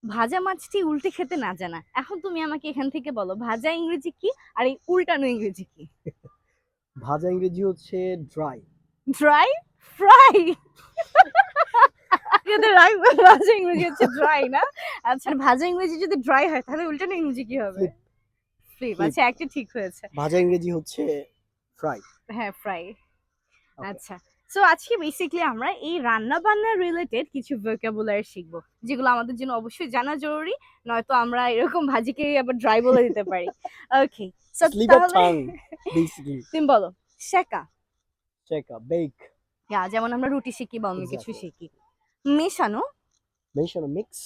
ভাজা মাছটি উল্টে খেতে না জানা। এখন তুমি আমাকে এখান থেকে বলো ভাজা ইংরেজি কি আর এই উল্টানো ইংরেজি কি? ভাজা ইংরেজি হচ্ছে ড্রাই। Dry fry. ভাজা ইংরেজি হচ্ছে ড্রাই না? আচ্ছা ভাজা ইংরেজি যদি ড্রাই হয় তাহলে উল্টানো ইংরেজি কি হবে? ফ্লিপ। ফ্লিপ। ফ্লিপ। আচ্ছা একটা ঠিক হয়েছে। ভাজা ইংরেজি হচ্ছে ফ্রাই। হ্যাঁ ফ্রাই। ওকে। আচ্ছা। সো আজকে বেসিক্যালি আমরা এই রান্না বান্না রিলেটেড কিছু ভোকাবুলারি শিখবো যেগুলো আমাদের জন্য অবশ্যই জানা জরুরি, নয়তো আমরা এরকম ভাজিকে আবার ড্রাই বলে দিতে পারি। ওকে। সো স্লিপ অফ তাহলে টাং বেসিক্যালি। তুমি বলো সেকা। চেকা বেক। যেমন আমরা রুটি শিখি বা অন্য কিছু এক্স্যাক্টলি। শিখি। মেশানো, মেশানো mix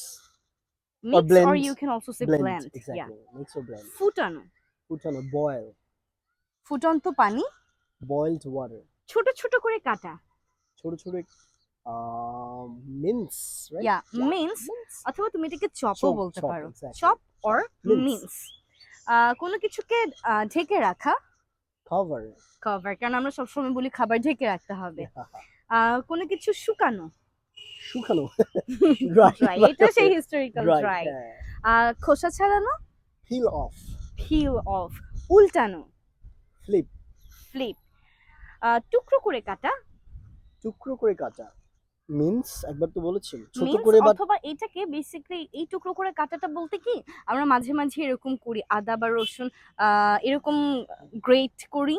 or mix or blend. You can also say blend blend. Yeah. Exactly, mix or blend. ফুটানো, ফুটানো বয়েল। ফুটন্ত পানি, বয়েলড ওয়াটার। ছোট ছোট করে কাটা। ছোট ছোট মিন্স, রাইট? ইয়া চপ মিন্স, মিন্স। অথবা তুমি এটাকে চপও চপ বলতে চপ পারো। Exactly. Chop or chop means. Means. কোনো কিছুকে ঢেকে রাখা, কভার। কভার, কারণ আমরা সবসময় বলি খাবার ঢেকে রাখতে হবে। কোনো কিছু শুকানো, শুকানো। ড্রাই। ড্রাই, এটা সেই হিস্টোরিক্যাল ড্রাই, ড্রাই। হ্যাঁ। খোসা ছাড়ানো, পিল অফ। Peel off. উল্টানো, ফ্লিপ। ফ্লিপ। টুকরো করে কাটা, টুকরো করে কাটা মিন্স একবার তো বলেছি, ছোট মিন্স, করে বা অথবা এটাকে বেসিক্যালি এই টুকরো করে কাটাটা বলতে কি আমরা মাঝে মাঝে এরকম করি আদা বা রসুন এরকম গ্রেট করি,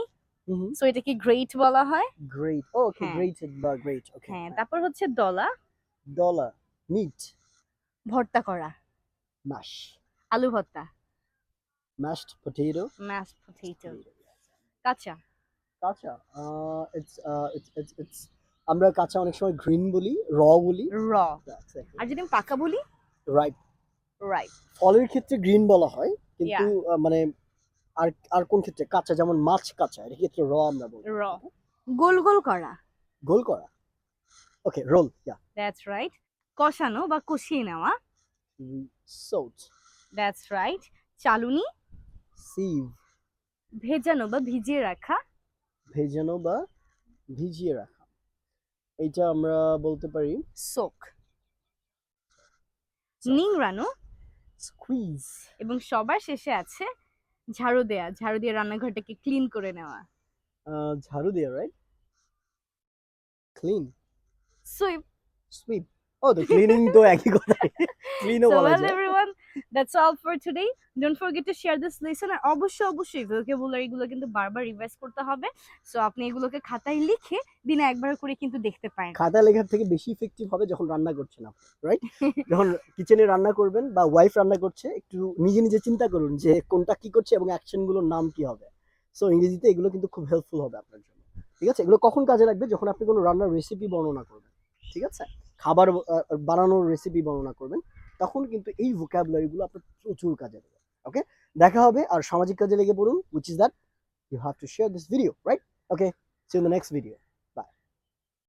সো এটাকে গ্রেট বলা হয়। গ্রেট। ওকে, হ্যাঁ গ্রেটেড বা গ্রেট। ওকে। হ্যাঁ, তারপর হচ্ছে দলা, ডলার। মিট। ভর্তা করা, ম্যাশ। আলু ভর্তা, ম্যাশড পটেটো। Mashed potato. কাঁচা, কাঁচা। ইটস ইটস আমরা কাঁচা অনেক সময় গ্রিন বলি, র বলি। র। আর যদি আমি পাকা বলি, রাইট। রাইট। ফলের ক্ষেত্রে গ্রিন বলা হয়, ইয়া, কিন্তু মানে আর আর কোন ক্ষেত্রে কাঁচা, যেমন মাছ কাঁচা, এর ক্ষেত্রে র আমরা বলি। র। গোল গোল করা, গোল করা। Okay, roll. Yeah. That's right. কষানো বা কষিয়ে নেওয়া, সল্ট। That's right. চালুনি, সিভ। ভেজানো বা ভিজিয়ে রাখা, ভেজানো বা ভিজিয়ে রাখা, এইটা আমরা বলতে পারি সোক। নিংড়ানো, স্কুইজ। এবং সবার শেষে আছে ঝাড়ু দেয়া, ঝাড়ু দিয়ে রান্নাঘরটাকে ক্লিন করে নেওয়া, ঝাড়ু দিয়ে, রাইট? ক্লিন। সুইপ। সুইপ। ও, তো ক্লিনিং তো একই কথাই। ক্লিনও So বলা well যায়। everyone, that's all for today. Don't forget to share this lesson, আর অবশ্যই vocabulary গুলো কিন্তু বারবার রিভাইজ করতে হবে। সো আপনি এগুলোকে খাতায় লিখে দিনে একবার করে কিন্তু দেখতে পারেন। খাতা লেখার থেকে বেশি ইফেক্টিভ হবে যখন রান্না করছেন আপনি, রাইট? যখন কিচেনে রান্না করবেন বা ওয়াইফ রান্না করছে, একটু নিজে নিজে চিন্তা করুন যে কোনটা কি করছে এবং অ্যাকশন গুলোর নাম কি হবে। সো ইংরেজিতে এগুলো কিন্তু খুব হেল্পফুল হবে আপনার জন্য। ঠিক আছে? এগুলো কখন কাজে লাগবে? যখন আপনি কোনো রান্নার রেসিপি বর্ণনা করবেন। ঠিক আছে? খাবার বানানোর রেসিপি বর্ণনা করবেন, তখন কিন্তু এই ভোকাবুলারি গুলো আপনার প্রচুর কাজে দেবে। ওকে? দেখা হবে। আর সামাজিক কাজে লেগে পড়ুন, which is that you have to share this video, right? Okay, see you in the next video.